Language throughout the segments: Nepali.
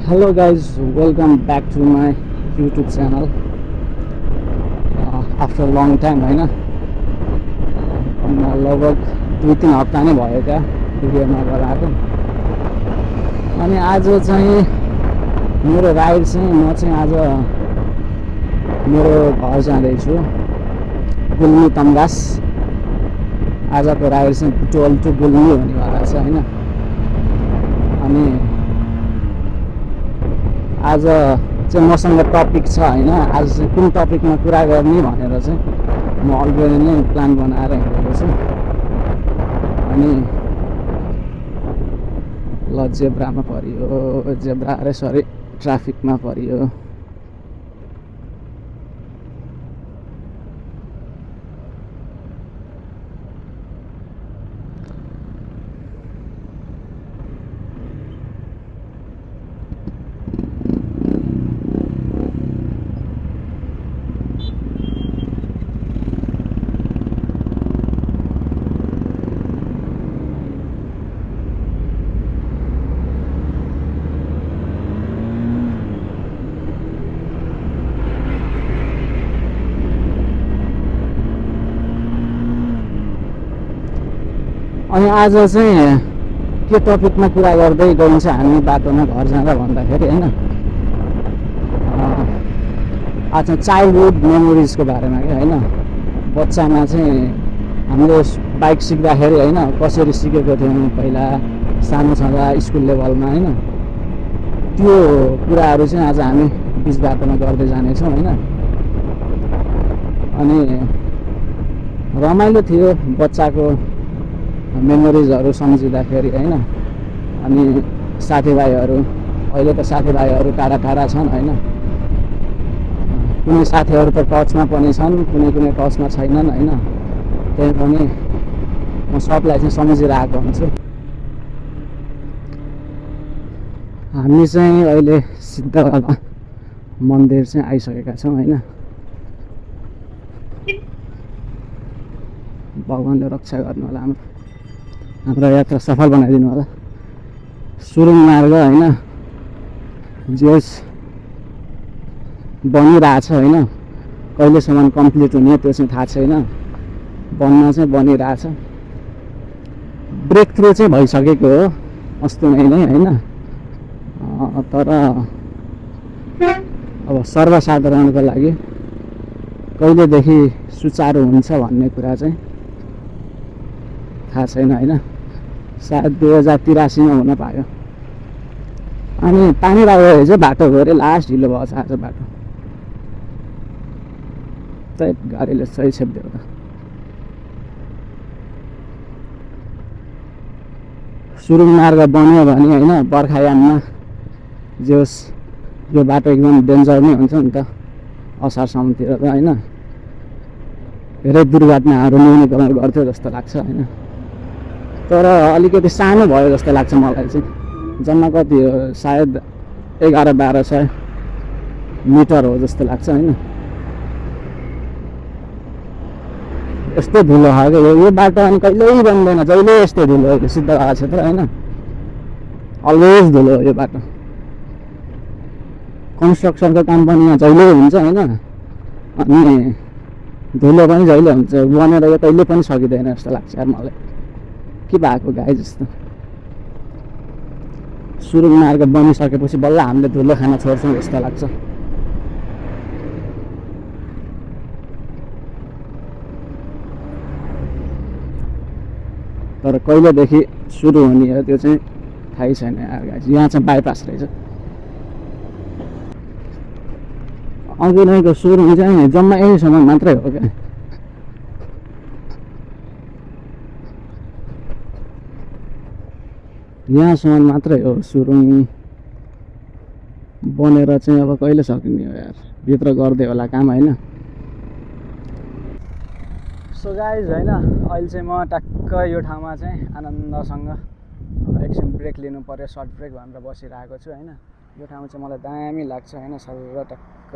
Hello guys, welcome back to my YouTube channel. After a long time होइन लगभग 2-3 हप्ता नै भयो क्या भिडियो नगराएको। अनि आज चाहिँ मेरो राइड चाहिँ म चाहिँ आज मेरो घर जाँदैछु गुल्मी तम्घास। आजको राइड चाहिँ 12 to गुल्मी हुनेवाला छ होइन। अनि आज चाहिँ मसँग टपिक छ होइन, आज चाहिँ कुन टपिकमा कुरा गर्ने भनेर चाहिँ म अलरेडी नै प्लान बनाएर हिँडेको छु। अनि ल जेब्रामा परियो, जेब्रा अरे सरी ट्राफिकमा परियो। अनि आज चाहिँ के टपिकमा कुरा गर्दै गइन्छ हामी बाटोमा घर जाँदा भन्दाखेरि होइन, आज चाइल्डहुड मेमोरिजको बारेमा क्या होइन। बच्चामा चाहिँ हामीले बाइक सिक्दाखेरि होइन कसरी सिकेको थियौँ पहिला सानो छँदा स्कुल लेभलमा होइन, त्यो कुराहरू चाहिँ आज हामी बिच बाटोमा गर्दै जानेछौँ होइन। अनि रमाइलो थियो बच्चाको मेमोरिजहरू सम्झिँदाखेरि होइन। अनि साथीभाइहरू, अहिले त साथीभाइहरू टाढा टाढा छन् होइन। कुनै साथीहरू त टचमा पनि छन्, कुनै कुनै टचमा छैनन् होइन। त्यही पनि म सबलाई चाहिँ सम्झिरहेको हुन्छु। हामी चाहिँ अहिले सिद्धबाबा मन्दिर चाहिँ आइसकेका छौँ होइन। भगवान्ले रक्षा गर्नु होला हाम्रो यात्रा सफल बनाइदिनु होला। सुरुङ मार्ग होइन जे बनिरहेछ होइन, कहिलेसम्म कम्प्लिट हुने त्यो चाहिँ थाहा छैन, बन्न चाहिँ बनिरहेछ। ब्रेक थ्रु चाहिँ भइसकेको हो अस्ति नै होइन। तर अब सर्वसाधारणको लागि कहिलेदेखि सुचारू हुन्छ भन्ने कुरा चाहिँ थाहा छैन होइन। सायद 2083 मा हुन पायो। अनि पानी लाग्यो चाहिँ बाटो गऱ्यो, लास्ट ढिलो भएछ आज बाटो। त्यही गाडीले सही छेप्दियो त। सुरुङ मार्ग बन्यो भने होइन बर्खायाममा जे होस् यो बाटो एकदम डेन्जर नै हुन्छ नि त असारसम्मतिर त होइन। धेरै दुर्घटनाहरू न्यूनीकरण गर्थ्यो जस्तो लाग्छ होइन। तर अलिकति सानो भयो जस्तो लाग्छ मलाई चाहिँ। जम्मा कति हो सायद 11-1200 मिटर हो जस्तो लाग्छ होइन। यस्तो धुलो खाएको यो बाटो अनि कहिल्यै बन्दैन, जहिले यस्तो धुलो हो सिद्धबाबा क्षेत्र होइन। अलवेज धुलो हो यो बाटो। कन्स्ट्रक्सनको काम पनि यहाँ जहिले हुन्छ होइन। अनि धुलो पनि जहिले हुन्छ, बनेर यो कहिले पनि सकिँदैन जस्तो लाग्छ यार मलाई। के भएको गाई जस्तो। सुरुङ मार्ग बनिसकेपछि बल्ल हामीले धुलो खान छोड्छौँ जस्तो लाग्छ। तर कहिलेदेखि सुरु हुने हो त्यो चाहिँ थाहै छैन यार गाई। यहाँ चाहिँ बाइपास रहेछ। अघि नैको सुरुङ चाहिँ जम्मा यहीसम्म मात्रै हो क्या। यहाँसम्म मात्रै हो सुरुङ। बनेर चाहिँ अब कहिले सकिने हो यार, भित्र गर्दै होला काम होइन। सो गाइज होइन अहिले चाहिँ म टक्क यो ठाउँमा चाहिँ आनन्दसँग एकछिन ब्रेक लिनु पऱ्यो, सर्ट ब्रेक भनेर बसिरहेको छु होइन। यो ठाउँ चाहिँ मलाई दामी लाग्छ होइन, सर टक्क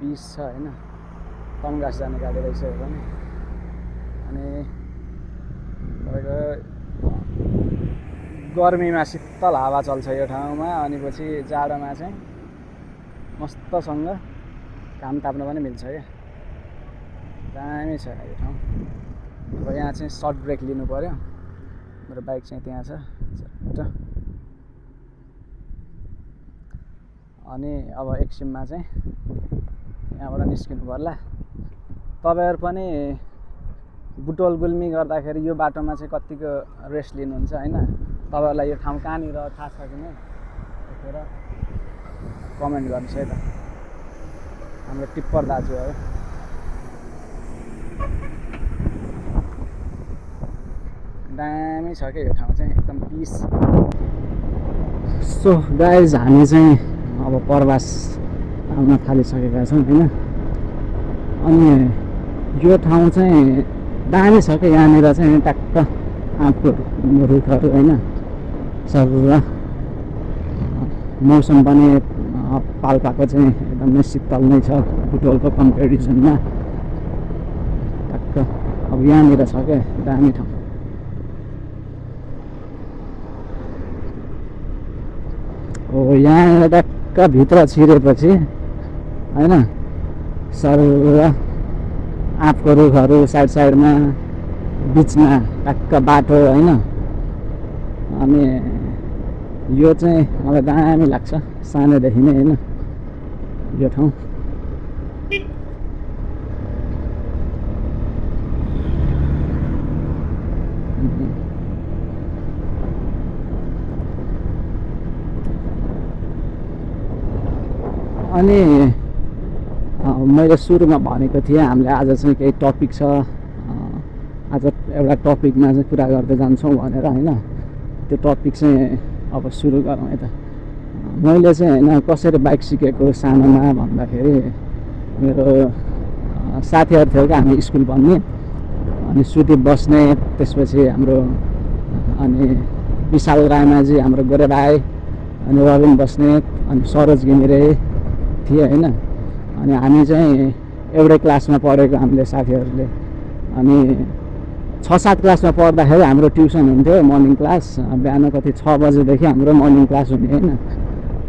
पिस छ होइन। तम्घास जाने गाडी रहेछ यो पनि। अनि तपाईँको गर्मीमा शीतल हावा चल्छ यो ठाउँमा, अनि पछि जाडोमा चाहिँ मस्तसँग घाम ताप्न पनि मिल्छ क्या। दामी छ यो ठाउँ। अब यहाँ चाहिँ सर्ट ब्रेक लिनु पर्यो। मेरो बाइक चाहिँ त्यहाँ छ चट्ट। अनि अब एकछिनमा चाहिँ यहाँबाट निस्किनु पर्ला। तपाईहरु पनि बुटोल गुल्मी गर्दाखेरि यो बाटोमा चाहिँ कतिको रेस्ट लिनुहुन्छ हैन? तपाईहरुलाई यो ठाउँ कहाँनिर थाहा छ कि नै लेखेर कमेन्ट गर्नुस् है त। हाम्रो टिप्पर दाजु हो। दामी छ के यो ठाउँ चाहिँ एकदम पिस। सो गाइज हामी चाहिँ अब प्रवास आउन थालिसकेका छौँ हैन। अनि यो ठाउँ चाहिँ दामी छ के। यहाँनिर चाहिँ टक्क आँपको रुखहरू हैन, सरुवा मौसम पनि पाल्पाको चाहिँ एकदमै शीतल नै छ बुटोलको कम्पेरिजनमा। टक्क अब यहाँनिर छ क्या दामी ठाउँ। हो यहाँ टक्क भित्र छिरेपछि हैन सरुवा आँपको रुखहरू साइड साइडमा, बिचमा टक्क बाटो हैन। अनि यो चाहिँ मलाई दामी लाग्छ सानैदेखि नै हैन यो ठाउँ। अनि मैले सुरुमा भनेको थिएँ हामीले आज चाहिँ केही टपिक छ, आज एउटा टपिकमा चाहिँ कुरा गर्दै जान्छौँ भनेर हैन। त्यो टपिक चाहिँ अब सुरु गरौँ है त। मैले चाहिँ हैन कसरी बाइक सिकेको सानोमा भन्दाखेरि मेरो साथीहरू थियो क्या, हामी स्कुल पढ्ने। अनि सुदीप बस्ने, त्यसपछि हाम्रो अनि विशाल रायमाझी हाम्रो गोरे भाइ, अनि रबिन बस्नेत, अनि सरोज घिमिरे थिए हैन। अनि हामी चाहिँ एउटै क्लासमा पढेको हामीले साथीहरूले। अनि 6-7 क्लासमा पढ्दाखेरि हाम्रो ट्युसन हुन्थ्यो मर्निङ क्लास। बिहान कति 6 बजेदेखि हाम्रो मर्निङ क्लास हुने हैन।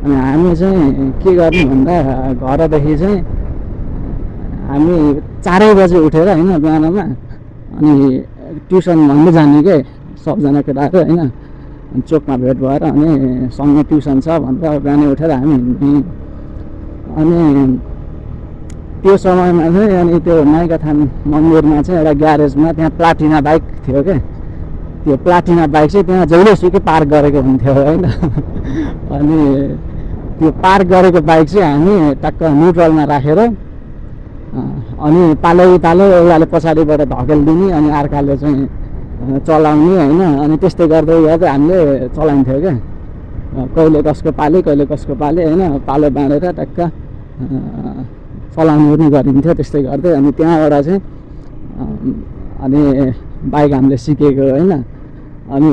अनि हामी चाहिँ के गर्ने भन्दा घरदेखि चाहिँ हामी 4 बजे उठेर हैन बिहानमा अनि ट्युसन भन्दै जाने के सबजना केटाहरू हैन। अनि चोकमा भेट भएर अनि सँगै ट्युसन छ भनेर बिहानै उठेर हामी हिँड्ने। अनि त्यो समयमा चाहिँ अनि त्यो नाइकाथान मन्दिरमा चाहिँ एउटा ग्यारेजमा त्यहाँ प्लाटिना बाइक थियो क्या। त्यो प्लाटिना बाइक चाहिँ त्यहाँ जहिलेसुकै पार्क गरेको हुन्थ्यो हैन। अनि त्यो पार्क गरेको बाइक चाहिँ हामी टक्क न्युट्रलमा राखेर अनि पालै एउटाले पछाडिबाट धकेलिदिने अनि अर्काले चाहिँ चलाउने हैन। अनि त्यस्तै गर्दै गर्दै हामीले चलाइन्थ्यो क्या। कहिले कसको पाले कहिले कसको पाले हैन, पालो बाँडेर टक्क चलाउनु पनि गरिन्थ्यो त्यस्तै गर्दै। अनि त्यहाँबाट चाहिँ अनि बाइक हामीले सिकेको हैन। अनि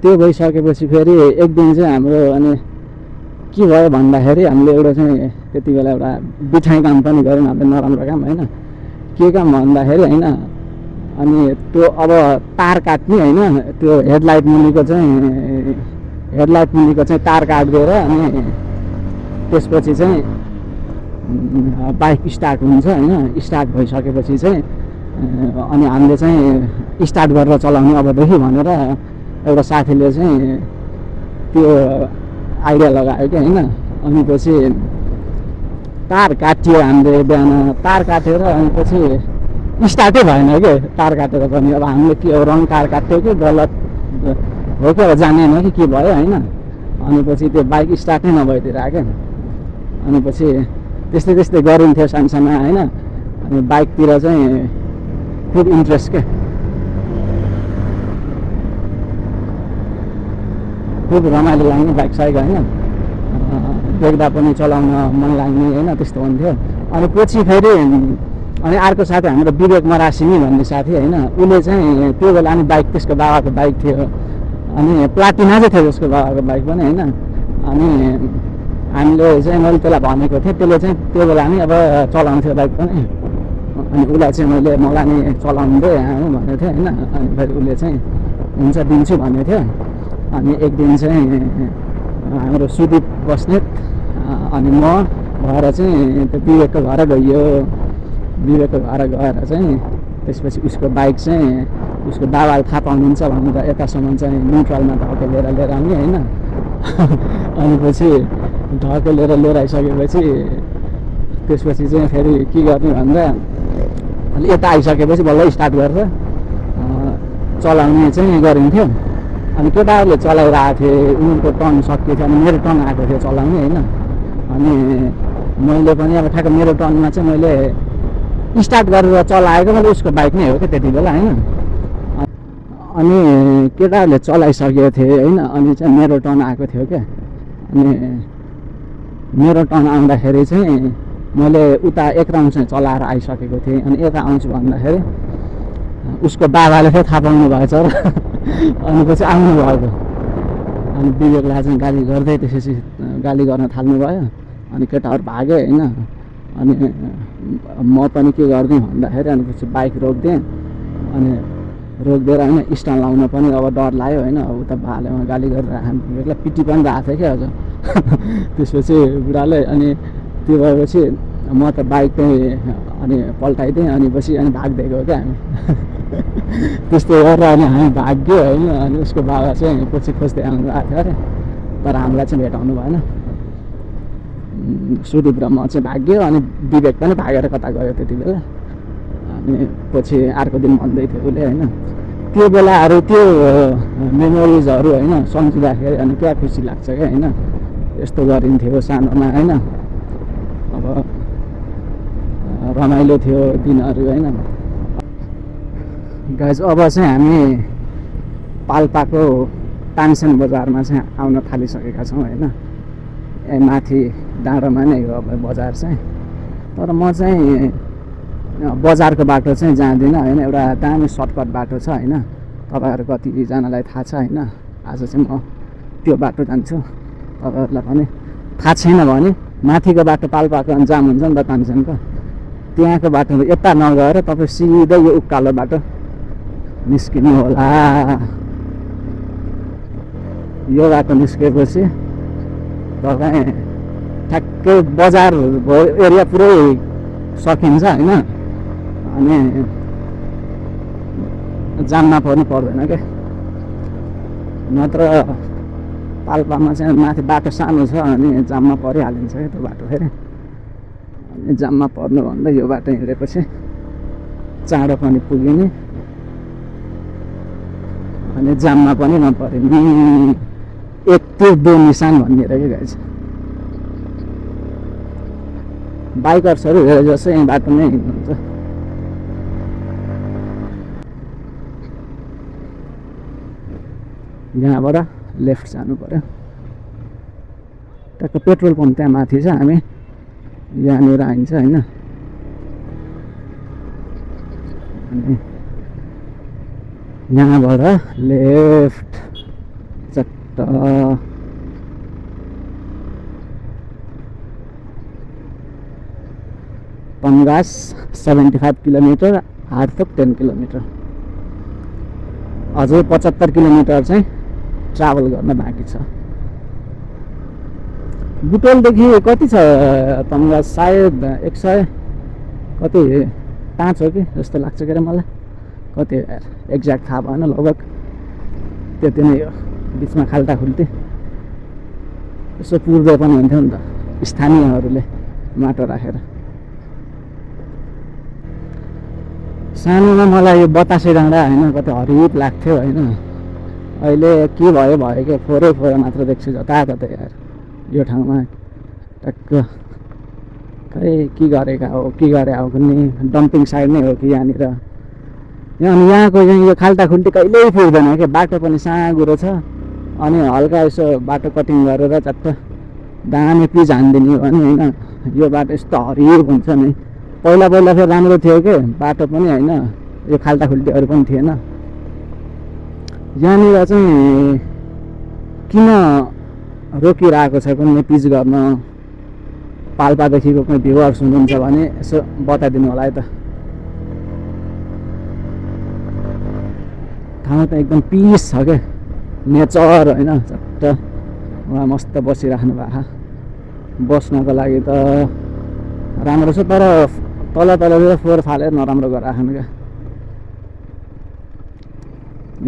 त्यो भइसकेपछि फेरि एक दिन चाहिँ हाम्रो अनि के भयो भन्दाखेरि हामीले एउटा चाहिँ त्यति बेला एउटा बिठाइ काम पनि गऱ्यौँ हामीले, नराम्रो काम हैन। के काम भन्दाखेरि हैन अनि त्यो अब तार काट्ने हैन, त्यो हेडलाइट मुनिको चाहिँ तार काटिदिएर अनि त्यसपछि चाहिँ बाइक स्टार्ट हुन्छ हैन। स्टार्ट भइसकेपछि चाहिँ अनि हामीले चाहिँ स्टार्ट गरेर चलाउने अबदेखि भनेर एउटा साथीले चाहिँ त्यो आइडिया लगायो क्या हैन। अनि पछि तार काटियो हामीले बिहान, तार काटेर अनि पछि स्टार्टै भएन के तार काटेर पनि। अब हामीले के हो रङ तार काट्यो कि गलत हो कि अब जानेन कि के भयो हैन। अनि पछि त्यो बाइक स्टार्टै नभइदिरहेको क्या। अनि पछि त्यस्तै गरिन्थ्यो सानसानो हैन। अनि बाइकतिर चाहिँ खुब इन्ट्रेस्ट के, खुब रमाइलो लाग्ने बाइक साइक हैन। देख्दा पनि चलाउन मन लाग्ने हैन, त्यस्तो हुन्थ्यो। अनि पछि फेरि अनि अर्को साथी हाम्रो विवेक मरासिनी भन्ने साथी हैन, उसले चाहिँ त्यो बेला अनि बाइक त्यसको बाबाको बाइक थियो। अनि प्लाटिना चाहिँ थियो उसको बाबाको बाइक पनि हैन। अनि हामीले चाहिँ मैले त्यसलाई भनेको थिएँ, त्यसले चाहिँ त्यो बेला नि अब चलाउँथ्यो बाइक पनि। अनि उसलाई चाहिँ मलाई नि चलाउनु दे भनेको थिएँ हैन। अनि फेरि उसले चाहिँ हुन्छ दिन्छु भनेको थियो। अनि एक दिन चाहिँ हाम्रो सुदीप बस्नेत अनि म भएर चाहिँ त्यो विवेकको घर गइयो। विवेकको घर गएर चाहिँ त्यसपछि उसको बाइक चाहिँ उसको बाबाले थाहा पाउनुहुन्छ भनेर यतासम्म चाहिँ न्युट्रलमा ढकेलेर लिएर आउने होइन। अनि पछि ढकेलेर लिएर आइसकेपछि त्यसपछि चाहिँ फेरि के गर्ने भन्दा अलि यता आइसकेपछि बल्ल स्टार्ट गरेर चलाउने चाहिँ गरिन्थ्यो। अनि केटाहरूले चलाइरहेको थिएँ, उनीहरूको टर्न सकिएको थियो, अनि मेरो टर्न आएको थियो चलाउने होइन। अनि मैले पनि अब ठ्याक्क मेरो टर्नमा चाहिँ मैले स्टार्ट गरेर चलाएको मैले उसको बाइक नै हो क्या त्यति बेला होइन। अनि केटाहरूले चलाइसकेको थिएँ होइन। अनि चाहिँ मेरो टर्न आएको थियो क्या। अनि मेरो टर्न आउँदाखेरि चाहिँ मैले उता एक राउन्ड चाहिँ चलाएर आइसकेको थिएँ। अनि यता आउँछु भन्दाखेरि उसको बाबाले चाहिँ थाहा पाउनु भएछ र अनि पछि आउनुभएको। अनि विवेकलाई चाहिँ गाली गर्दै त्यसपछि गाली गर्न थाल्नुभयो। अनि केटाहरू भाग्यो होइन। अनि म पनि के गरिदिएँ भन्दाखेरि अनि पछि बाइक रोकिदिएँ। अनि रोकिदिएर होइन स्ट्यान्ड लाउन पनि अब डर लाग्यो होइन। अब उता भालेमा गाली गरेर विवेकलाई पिटी पनि राखेको थियो क्या अझ। त्यसपछि बुढाले अनि त्यो भएपछि म त बाइक चाहिँ अनि पल्टाइदिएँ। अनि पछि अनि भागिदिएको क्या हामी। त्यस्तो गरेर अनि हामी भाग्यो होइन। अनि उसको बाबा चाहिँ पछि खोज्दै आउनु भएको थियो अरे, तर हामीलाई चाहिँ भेटाउनु भएन। सुदीप र म चाहिँ भाग्यो। अनि विवेक पनि भागेर कता गयो त्यति बेला। अनि पछि अर्को दिन भन्दै थियो उसले होइन त्यो बेलाहरू त्यो मेमोरिजहरू होइन सम्झिँदाखेरि अनि क्या खुसी लाग्छ क्या होइन। यस्तो गरिन्थ्यो सानोमा होइन। अब रमाइलो थियो दिनहरू होइन। गाइज अब चाहिँ हामी पाल्पाको तानसेन बजारमा चाहिँ आउन थालिसकेका छौँ होइन। माथि डाँडोमा नै हो अब बजार चाहिँ। तर म चाहिँ बजारको बाटो चाहिँ जाँदिनँ होइन। एउटा दामी सर्टकट बाटो छ होइन। तपाईँहरू कतिजनालाई थाहा छ होइन। आज चाहिँ म त्यो बाटो जान्छु। तपाईँहरूलाई पनि थाहा छैन भने माथिको बाटो पाल्पाको जाम हुन्छ नि त तानसेनको, त्यहाँको बाटो यता नगएर तपाईँ सिधै यो उकालो बाटो निस्किनु होला। यो बाटो निस्केपछि तपाईँ ठ्याक्कै बजार एरिया पुरै सकिन्छ होइन। अनि जाममा पर्नु पर्दैन क्या। नत्र पाल्पामा चाहिँ माथि बाटो सानो छ अनि जाममा परिहालिन्छ क्या त्यो बाटो फेरि। अनि जाममा पर्नुभन्दा यो बाटो हिँडेपछि चाँडो पनि पुगिने अनि जाममा पनि नपरिने। एक त्यो दो निशान भन्ने रहेछ गाइस। बाइकर्सहरू धेरै जसो यही बाटो नै हिँड्नुहुन्छ। यहाँबाट लेफ्ट जानु पर्यो। ट्याक्क पेट्रोल पम्प त्यहाँ माथि छ। हामी यहाँनिर आइन्छ होइन। अनि यहाँबाट लेफ्ट चट्ट पन्गास 75 किलोमिटर, हार्तोक 10 किलोमिटर, अझै 75 किलोमिटर चाहिँ ट्राभल गर्न बाँकी छ। बुटोलदेखि कति छ पन्गास? सायद 100 कति 5 हो कि जस्तो लाग्छ के अरे मलाई। कति यार एक्ज्याक्ट थाहा भएन, लगभग त्यति नै हो। बिचमा खाल्टाखुल्टी यसो पुर्दै पनि हुन्थ्यो नि त स्थानीयहरूले माटो राखेर। सानोमा मलाई यो बतासे डाँडा होइन कति हरित लाग्थ्यो होइन। अहिले के भयो क्या, फोरै मात्र देख्छु जताततै यार यो ठाउँमा। टक्क खै के गरेका हो, के गरे हो कुनै डम्पिङ साइड नै हो कि यहाँनिर। यहाँको यो खाल्टाखुल्टी कहिल्यै पुग्दैन क्या। बाटो पनि साँगुरो छ। अनि हल्का यसो बाटो कटिङ गरेर चट्ट दामी पिच हानिदिने हो भने होइन यो बाटो यस्तो हरियो हुन्छ नि। पहिला फेरि राम्रो थियो कि बाटो पनि होइन, यो खाल्टाखुल्टीहरू पनि थिएन। यहाँनिर चाहिँ किन रोकिरहेको छ कुनै पिच गर्न? पाल्पादेखिको कुनै भ्युवर्स हुनुहुन्छ भने यसो बताइदिनु होला है त। ठाउँ त एकदम पिस छ क्या। नेचर होइन चट्ट उहाँ मस्त बसिराख्नु भएको बस्नको लागि त राम्रो छ तर तल तलतिर फोहोर फालेर नराम्रो गराख्नु क्या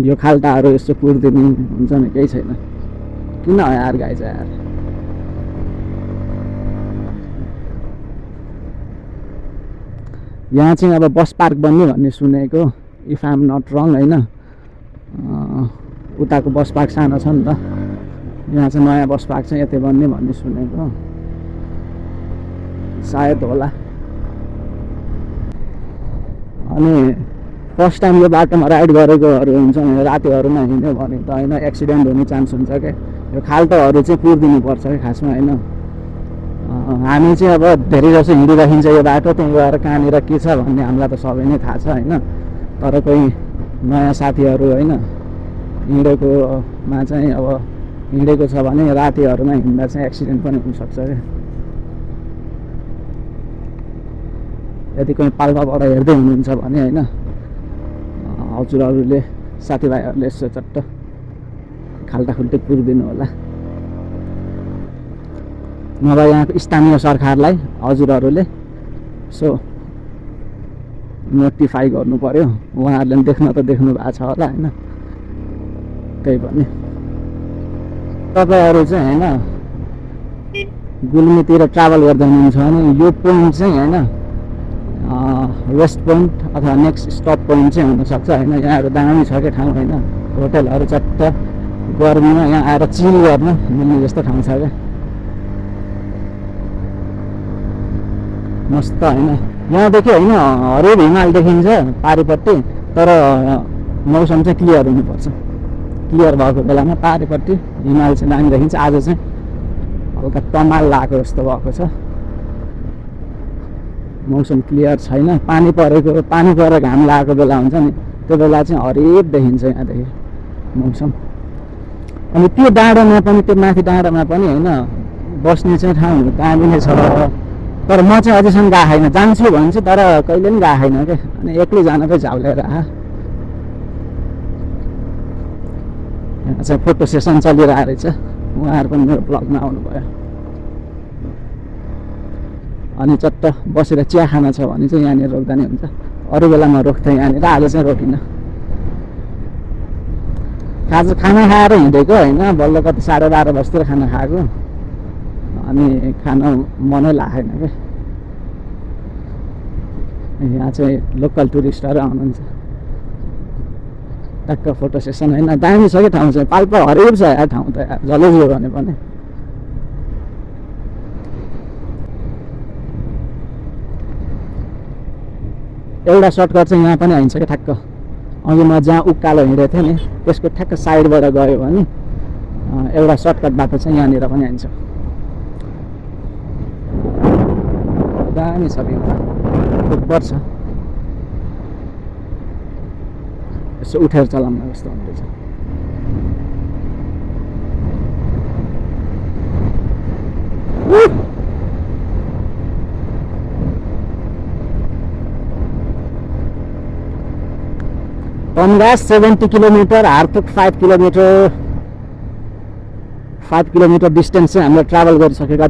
यो खाल्टाहरू यसो कुर्दिने हुन्छ नि केही छैन किन हो यार गाई चाहिँ यार यहाँ चाहिँ अब बस पार्क बन्ने भन्ने सुनेको इफ आइ एम नट रङ होइन उताको बस पार्क सानो छ नि त यहाँ चाहिँ नयाँ बस पार्क चाहिँ यतै बन्ने भन्ने सुनेको सायद होला अनि फर्स्ट टाइम यो बाटोमा राइड गरेकोहरू हुन्छ नि रातिहरूमा हिँड्यो भने त होइन एक्सिडेन्ट हुने चान्स हुन्छ क्या यो खाल्टोहरू चाहिँ पुर्दिनुपर्छ क्या खासमा होइन हामी चाहिँ अब धेरै जसो हिँडिराखिन्छ यो बाटो त्यहीँ गएर कहाँनिर के छ भन्ने हामीलाई त सबै नै थाहा छ होइन तर कोही नयाँ साथीहरू होइन हिँडेकोमा चाहिँ अब हिँडेको छ भने रातिहरूमा हिँड्दा चाहिँ एक्सिडेन्ट पनि हुनसक्छ क्या यदि कोही पाल्पाबाट हेर्दै हुनुहुन्छ भने होइन हजुरहरूले साथीभाइहरूले यसो चट्ट खाल्टाखुल्टी पुर्दिनु होला नभए यहाँको स्थानीय सरकारलाई हजुरहरूले सो नोटिफाई गर्नु पर्यो उहाँहरूले पनि देख्न त देख्नु भएको छ होला होइन त्यही पनि तपाईँहरू चाहिँ होइन गुल्मीतिर ट्राभल गर्दा हुनुहुन्छ भने यो पोइन्ट चाहिँ होइन वेस्ट पोइन्ट अथवा नेक्स्ट स्टप पोइन्ट चाहिँ हुनसक्छ होइन यहाँहरू दामी छ क्या ठाउँ होइन होटलहरू चट्ट गर्मीमा यहाँ आएर चिल गर्न मिल्ने जस्तो ठाउँ छ क्या मस्त होइन यहाँदेखि होइन हरियो हिमाल देखिन्छ पारिपट्टि तर मौसम चाहिँ क्लियर हुनुपर्छ क्लियर भएको बेलामा पारिपट्टि हिमाल चाहिँ दामी देखिन्छ आज चाहिँ हल्का तमाल लागेको जस्तो भएको छ मौसम क्लियर छैन पानी परेर घाम लागेको बेला हुन्छ नि त्यो बेला चाहिँ हरियो देखिन्छ यहाँदेखि मौसम अनि त्यो डाँडामा पनि त्यो माथि डाँडामा पनि होइन बस्ने चाहिँ ठाउँ दामी नै छ तर म चाहिँ अझैसम्म गएको छैन जान्छु भने चाहिँ तर कहिले पनि गएको छैन क्या अनि एक्लै जान चाहिँ झाउलेर यहाँ चाहिँ फोटो सेसन चलिरहेको रहेछ उहाँहरू पनि मेरो ब्लगमा आउनुभयो अनि चट्ट बसेर चिया खाना छ भने चाहिँ यहाँनिर रोक्दा नै हुन्छ अरू बेलामा रोक्थेँ यहाँनिर आज चाहिँ रोकिनँ खाना खाएर हिँडेको होइन बल्ल कति 12:30 बजीतिर खाना खाएको अनि खान मनै लागेन क्या यहाँ चाहिँ लोकल टुरिस्टहरू आउनुहुन्छ टक्क फोटो सेसन होइन दामी छ क्या ठाउँ चाहिँ पाल्पा हरियो छ यार ठाउँ त यार जलेजियो भने पनि एउटा सर्टकट चाहिँ यहाँ पनि आइन्छ क्या ठ्याक्क अघि म जहाँ उकालो हिँडेको थिएँ नि त्यसको ठ्याक्क साइडबाट गयो भने एउटा सर्टकट बाटो चाहिँ यहाँनिर पनि आइन्छ दामी छ भ्यू उपर छ यसो उठेर चलाउन कस्तो हुँदैछ तनगास 70 किलोमिटर हार्तोक 5 किलोमिटर डिस्टेन्स चाहिँ हामीले ट्राभल गरिसकेका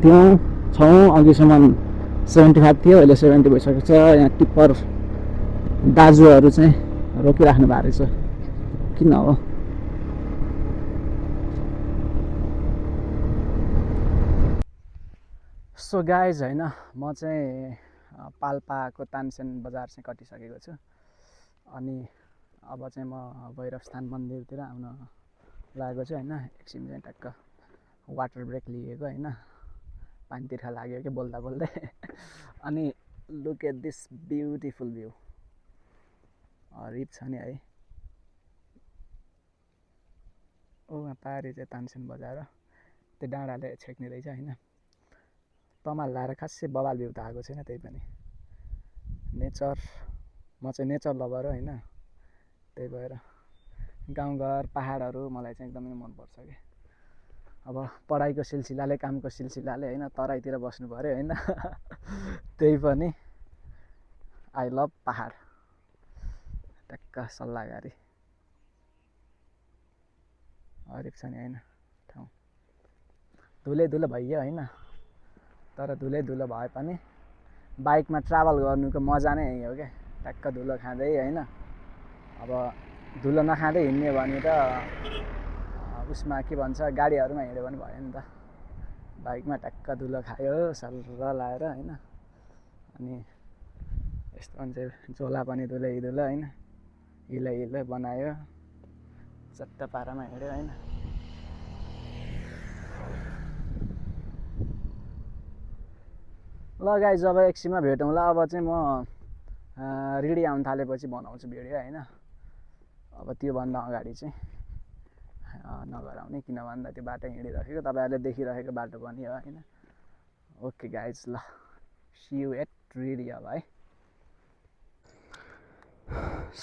छौँ अघिसम्म 75 थियो अहिले 70 भइसकेको छ यहाँ टिप्पर दाजुहरू चाहिँ रोकिराख्नु भएको रहेछ किन हो सो गाइज होइन म चाहिँ पाल्पाको तानसेन बजार चाहिँ कटिसकेको छु अनि अब चाहिँ म भैरवस्थान मन्दिरतिर आउन लागेको छु होइन एकछिन चाहिँ टक्क वाटर ब्रेक लिएको होइन पानी तिर्खा लाग्यो कि बोल्दा बोल्दै अनि look at this beautiful view हरिप छ नि है वहाँ पारि चाहिँ तानसेन बजार त्यो डाँडाले छेक्ने रहेछ होइन तमाल लाएर खासै बवाल भ्यू त आएको छैन त्यही पनि नेचर म चाहिँ नेचर लभर होइन त्यही भएर गाउँघर पहाडहरू मलाई चाहिँ एकदमै मनपर्छ कि अब पढाइको सिलसिलाले कामको सिलसिलाले होइन तराईतिर बस्नु पऱ्यो होइन त्यही पनि आई लभ पहाड टक्क सल्लाहगारी हरेक छ नि होइन ठाउँ धुलै धुलो भइयो होइन तर धुलै धुलो भए पनि बाइकमा ट्राभल गर्नुको मजा नै यही हो क्या ट्याक्क धुलो खाँदै होइन अब धुलो नखाँदै हिँड्ने भने त उसमा के भन्छ गाडीहरूमा हिँड्यो भने भयो नि त बाइकमा ट्याक्क धुलो खायो सल्ल लाएर होइन अनि यस्तो मान्छे झोला पनि धुलै धुलो होइन हिलै हिलै बनायो चट्ट पारामा हिँड्यो होइन ल गाइस जब एकछिनमा भेटौँला अब चाहिँ म रिडी आउनु थालेपछि बनाउँछु भिडियो होइन अब त्योभन्दा अगाडि चाहिँ नगराउने किन भन्दा त्यो बाटो हिँडिरहेको तपाईँहरूले देखिरहेको बाटो पनि हो होइन ओके गाइज ल सी यू एट रिडी अब है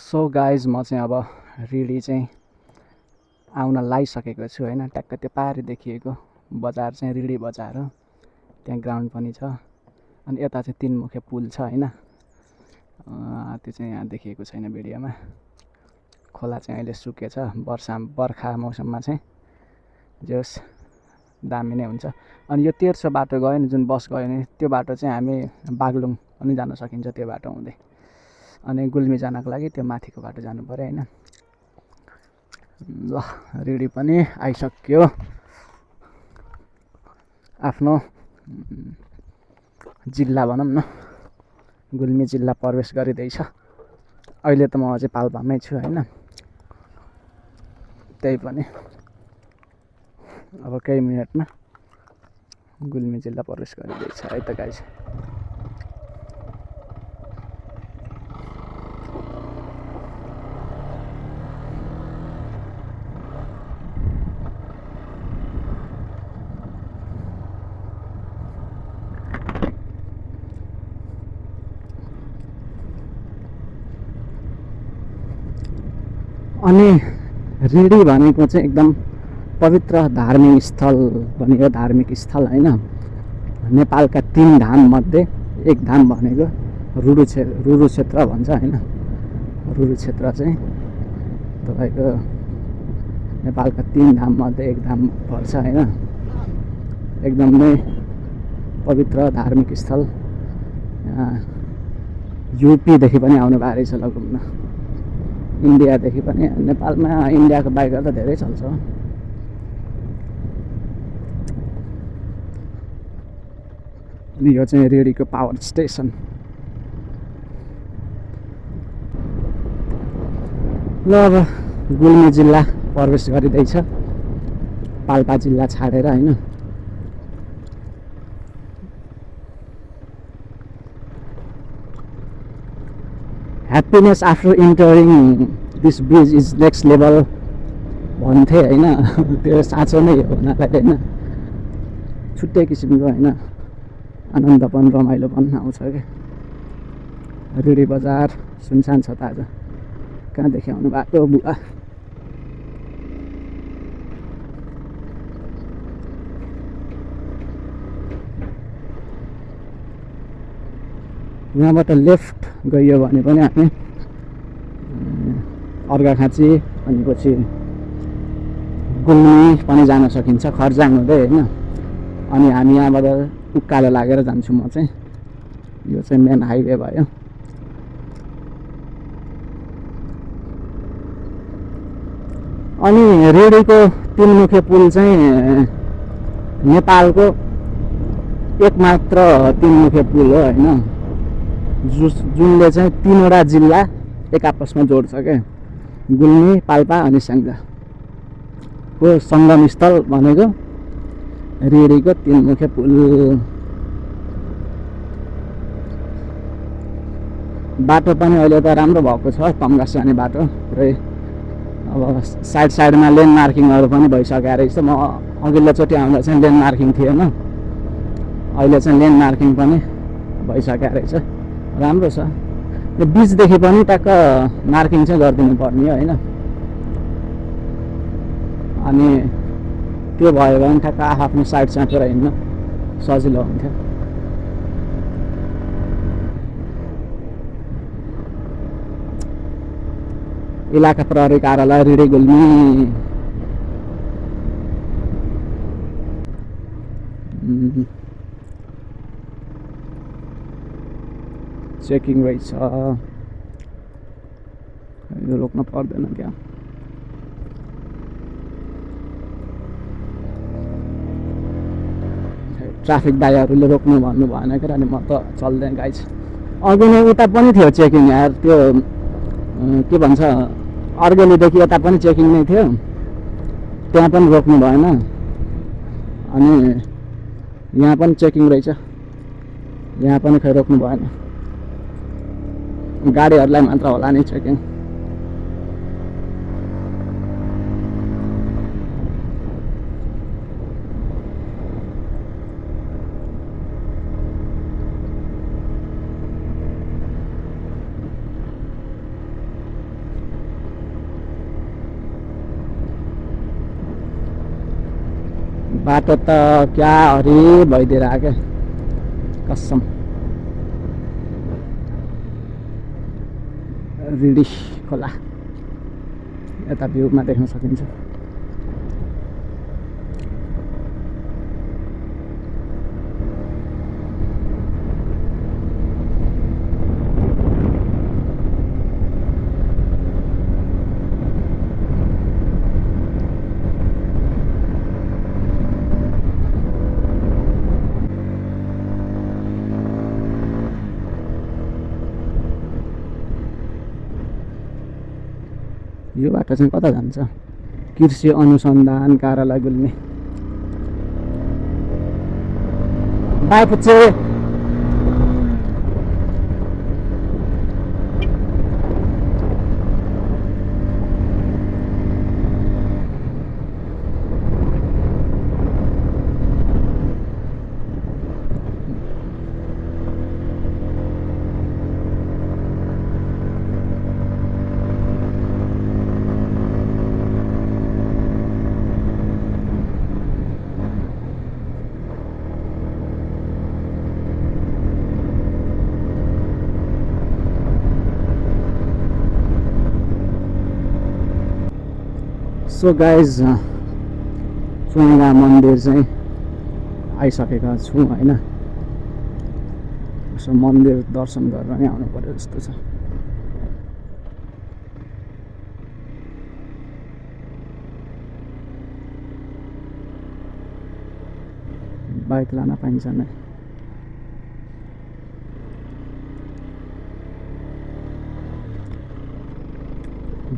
सो गाइज म चाहिँ अब रिडी चाहिँ आउन लागिसकेको छु होइन ट्याक्क त्यो पारि देखिएको बजार चाहिँ रिडी बजार हो त्यहाँ ग्राउन्ड पनि छ अनि यता चाहिँ तीनमुखे पुल छ होइन त्यो चाहिँ यहाँ देखिएको छैन भिडियोमा खोला चाहिँ अहिले सुकेछ बर्खा मौसममा चाहिँ जस दामी नै हुन्छ अनि यो तेर्सो बाटो गयो नि जुन बस गयो नि त्यो बाटो चाहिँ हामी बागलुङ पनि जान सकिन्छ त्यो बाटो हुँदै अनि गुल्मी जानको लागि त्यो माथिको बाटो जानु पर्यो होइन ल रिडी पनि आइसक्यो आफ्नो जिल्ला भनौँ न गुल्मी जिल्ला प्रवेश गरिँदैछ अहिले त म अझै पाल्पामै छु होइन त्यही पनि अब केही मिनटमा गुल्मी जिल्ला प्रवेश गरिँदैछ है त गाइस अनि रिडी भनेको चाहिँ एकदम पवित्र धार्मिक स्थल भनेको धार्मिक स्थल होइन नेपालका 3 धाममध्ये एक धाम भनेको रुरु क्षेत्र भन्छ होइन रुरु क्षेत्र चाहिँ तपाईँको नेपालका 3 धाममध्ये एक धाम पर्छ होइन एकदमै पवित्र धार्मिक स्थल युपीदेखि पनि आउनु भएको रहेछ ल घुम्न इन्डियादेखि पनि नेपालमा इन्डियाको बाइकहरू त धेरै चल्छ अनि यो चाहिँ रेडीको पावर स्टेसन ल अब गुल्मी जिल्ला प्रवेश गरिँदैछ पाल्पा जिल्ला छाडेर होइन happiness after entering this bridge is next level भन्थे होइन त्यो साँचो नै हो हुनालाई होइन छुट्टै किसिमको होइन आनन्दपन रमाइलोपन आउँछ क्या रिडी बजार सुनसान छ त आज कहाँदेखि आउनु भएको बुवा यहाँबाट लेफ्ट गइयो भने पनि हामी अर्घाखाँची अनि पछि गुल्मी पनि जान सकिन्छ खर्जाङ हुँदै होइन अनि हामी यहाँबाट उकालो लागेर जान्छु म चाहिँ यो चाहिँ मेन हाइवे भयो अनि रेडीको तीनमुखे पुल चाहिँ नेपालको एकमात्र तीनमुखे पुल हो होइन जुनले चाहिँ 3वटा जिल्ला एक आपसमा जोड्छ क्या गुल्मी पाल्पा अनि स्याङ्जाको सङ्गम स्थल भनेको रेडीको तीनमुखे पुल बाटो पनि अहिले त राम्रो भएको छ तम्घास जाने बाटो पुरै अब साइडमा लेन मार्किङहरू पनि भइसकेको रहेछ म अघिल्लोचोटि आउँदा चाहिँ लेन मार्किङ थिएन अहिले चाहिँ लेन मार्किङ पनि भइसकेको रहेछ राम्रो छ यो बिचदेखि पनि टक्क मार्किङ चाहिँ गरिदिनु पर्ने होइन अनि त्यो भयो भने ठ्याक्क आफ्नो साइड चाटेर हिँड्न सजिलो हुन्थ्यो इलाका प्रहरी कार्यालय रिडी गुल्मी चेकिङ रहेछ यो रोक्न पर्दैन क्या ट्राफिक दाइहरूले रोक्नु भन्नु भएन क्या अनि म त चल्दैन गाइस अघि नै उता पनि थियो चेकिङ यार त्यो के भन्छ अर्गेलीदेखि यता पनि चेकिङ नै थियो त्यहाँ पनि रोक्नु भएन अनि यहाँ पनि चेकिङ रहेछ यहाँ पनि खै रोक्नु भएन गाडीहरूलाई मात्र होला नि चेकिङ बाटो त क्या हरि भइदिएर आयो कसम रिडी खोला यता भ्यूमा देख्न सकिन्छ यो बाटो चाहिँ कता जान्छ कृषि अनुसन्धान कार्यालय गुल्मी बाई पुच्छे सो गाइज चुइगा मन्दिर चाहिँ आइसकेका छु होइन यसो मन्दिर दर्शन गरेर नै आउनु पर्यो जस्तो छ बाइक लान पाइन्छ नै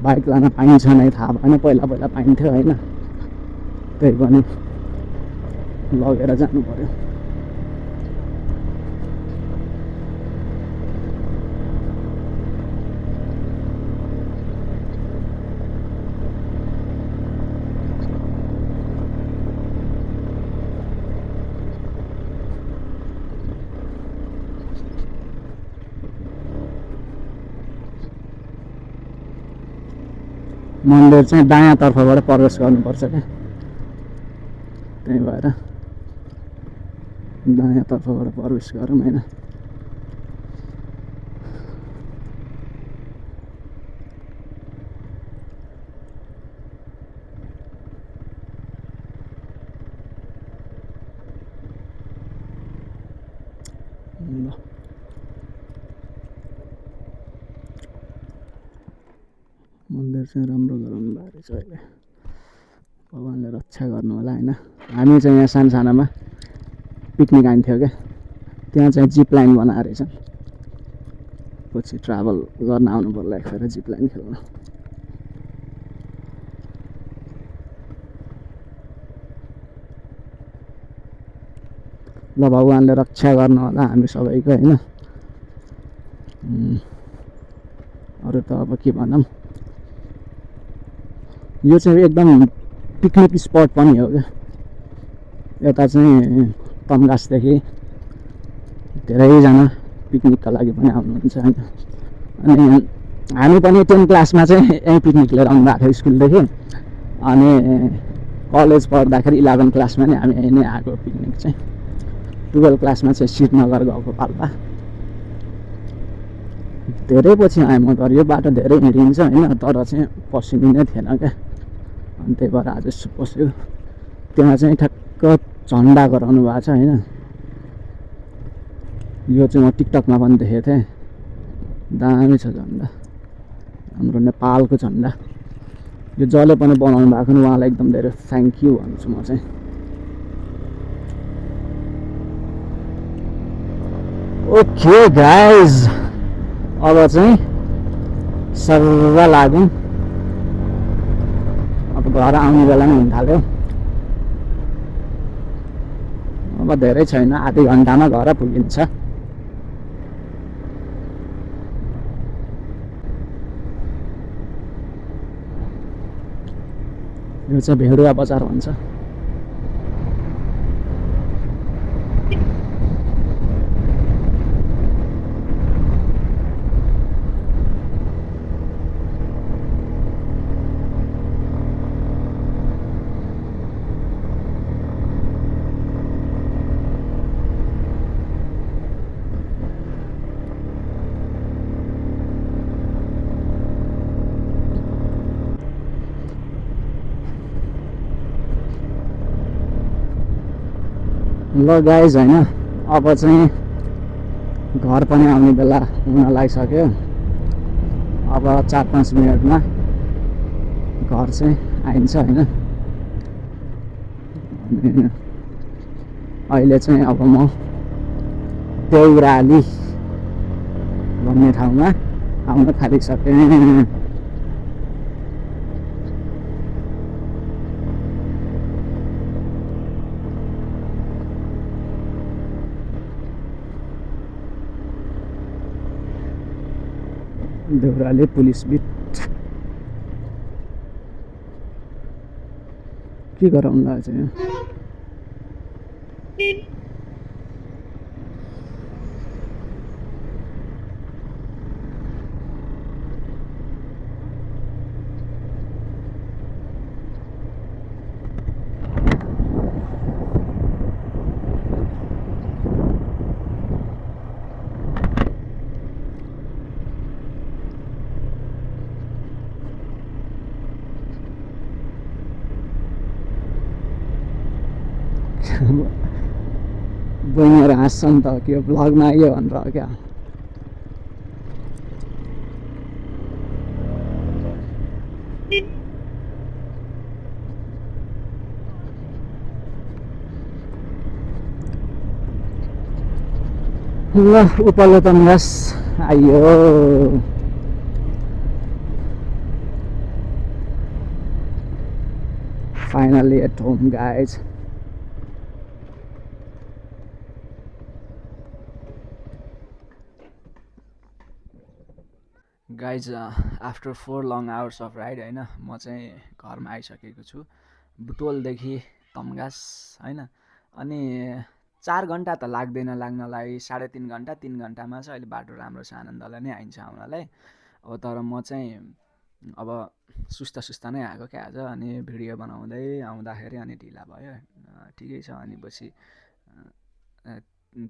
बाइक लान पाइन्छ नै थाहा भएन पहिला पहिला पाइन्थ्यो होइन त्यही पनि लगेर जानु पर्यो मन्दिर चाहिँ दायाँ तर्फबाट प्रवेश गर्नुपर्छ क्या त्यही भएर दायाँ तर्फबाट प्रवेश गरौँ होइन मन्दिर चाहिँ राम्रो गराउनु भएको छ अहिले भगवान्ले रक्षा गर्नु होला होइन हामी चाहिँ यहाँ सानो सानोमा पिकनिक आइन्थ्यो क्या त्यहाँ चाहिँ जिप लाइन बनाएर रहेछ पछि ट्राभल गर्न आउनु पर्ला एकखेर जिप लाइन खेल्न ल भगवान्ले रक्षा गर्नु होला हामी सबैको होइन अरू त अब के भनौँ यो चाहिँ एकदम पिकनिक स्पट पनि हो क्या यता चाहिँ तम्घासदेखि धेरैजना पिकनिकका लागि पनि आउनुहुन्छ होइन अनि हामी पनि 10 क्लासमा चाहिँ यहीँ पिकनिक लिएर आउनु भएको थियो स्कुलदेखि अनि कलेज पढ्दाखेरि 11 क्लासमा नै हामी यहीँ नै आएको पिकनिक चाहिँ 12 क्लासमा चाहिँ श्रीनगर गएको पाल्पा धेरै पछि आएँ म तर यो बाटो धेरै हिँडिन्छ होइन तर चाहिँ पसिनु नै थिएन क्या अनि त्यही भएर आज पस्यो त्यहाँ चाहिँ ठ्याक्क झन्डा गराउनु भएको छ होइन। यो चाहिँ म टिकटकमा पनि देखेको थिएँ, दामी छ झन्डा, हाम्रो नेपालको झन्डा। यो जसले पनि बनाउनु भएको नि उहाँलाई एकदम धेरै थ्याङ्क यू भन्छु म चाहिँ। ओके गाइज, अब चाहिँ सर्र लागौँ, अब घर आउने बेला नै हुन थाल्यो। अब धेरै छैन, आधी घन्टामा घर पुगिन्छ। यो चाहिँ भेडुवा बजार भन्छ। ल गाइज होइन, अब चाहिँ घर पनि आउने बेला हुन लागिसक्यो। अब 4-5 मिनटमा घर चाहिँ आइन्छ होइन। अनि अहिले चाहिँ अब म देउराली भन्ने ठाउँमा आउन थालिसकेँ। देउराली पुलिस बिट के गराउनु लाग्छ यहाँ। बहिनीहरू हाँस्छन् त के भ्लगमा आइयो भनेर क्या। ल उपल्लो तनघास आइयो। Finally at home guys. Guys after 4 long hours of ride होइन, म चाहिँ घरमा आइसकेको छु, बुटोलदेखि तम्घास होइन। अनि 4 घन्टा त लाग्दैन लाग्नलाई, 3.5 घन्टा 3 घन्टामा चाहिँ अहिले बाटो राम्रो छ, आनन्दलाई नै आइन्छ आउनलाई। अब तर म चाहिँ अब सुस्ता नै आएको क्या आज। अनि भिडियो बनाउँदै आउँदाखेरि अनि ढिला भयो, ठिकै छ। अनि पछि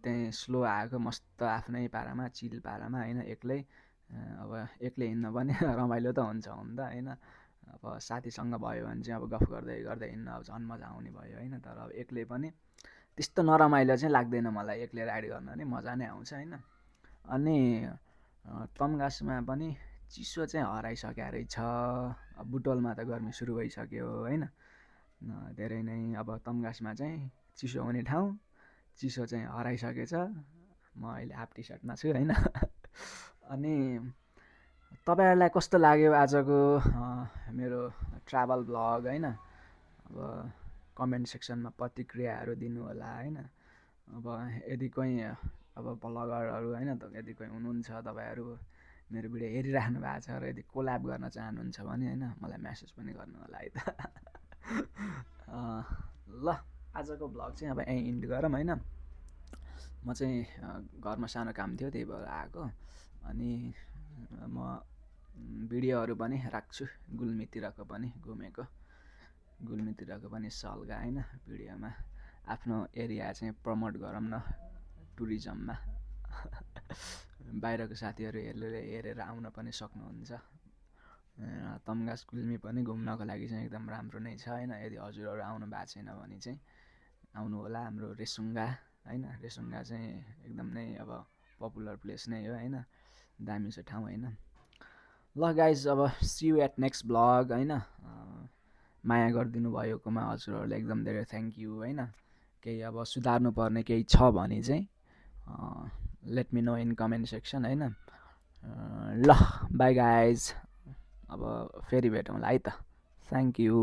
त्यहीँ स्लो आएको, मस्त आफ्नै पारामा चिल पारामा होइन, एक्लै। अब एक्लै हिँड्न पनि रमाइलो त हुन्छ हुन त होइन। अब साथीसँग भयो भने चाहिँ अब गफ गर्दै गर्दै हिँड्न अब झन् मजा आउने भयो होइन। तर अब एक्लै पनि त्यस्तो नरमाइलो चाहिँ लाग्दैन मलाई, एक्लै राइड गर्न नि मजा नै आउँछ होइन। अनि तम्घासमा पनि चिसो चाहिँ हराइसक्यो रहेछ। अब बुटोलमा त गर्मी सुरु भइसक्यो होइन, धेरै नै। अब तम्घासमा चाहिँ चिसो हुने ठाउँ, चिसो चाहिँ हराइसकेछ। म अहिले हाफ टी सर्टमा छु होइन। अनि तपाईँहरूलाई कस्तो लाग्यो आजको मेरो ट्राभल भ्लग होइन। अब कमेन्ट सेक्सनमा प्रतिक्रियाहरू दिनु होला होइन। अब यदि कोही अब भ्लगरहरू होइन, यदि कोही हुनुहुन्छ तपाईँहरू मेरो भिडियो हेरिराख्नु भएको छ र यदि कोल्याब गर्न चाहनुहुन्छ भने होइन, मलाई म्यासेज पनि गर्नु होला है त। ल आजको भ्लग चाहिँ अब यहीँ इन्ड गरौँ होइन। म चाहिँ घरमा सानो काम थियो त्यही भएर आएको। अनि म भिडियोहरू पनि राख्छु, गुल्मीतिरको पनि घुमेको, गुल्मीतिरको पनि सल्का होइन। भिडियोमा आफ्नो एरिया चाहिँ प्रमोट गरौँ न टुरिज्ममा। बाहिरको साथीहरू हेरेर आउन पनि सक्नुहुन्छ। तम्घास गुल्मी पनि घुम्नको लागि चाहिँ एकदम राम्रो नै छ होइन। यदि हजुरहरू आउनु भएको छैन भने चाहिँ आउनु होला हाम्रो रेसुङ्गा होइन। रेसुङ्गा चाहिँ एकदम नै अब पपुलर प्लेस नै हो होइन, दामी छ ठाउँ होइन। ल गाइज अब see you at next blog होइन। माया गरिदिनु भएकोमा हजुरहरूलाई एकदम धेरै थ्याङ्क यू होइन। केही अब सुधार्नु पर्ने केही छ भने चाहिँ let me know in comment section होइन। ल बाई गाइज, अब फेरि भेटौँला है त, थ्याङ्क यू।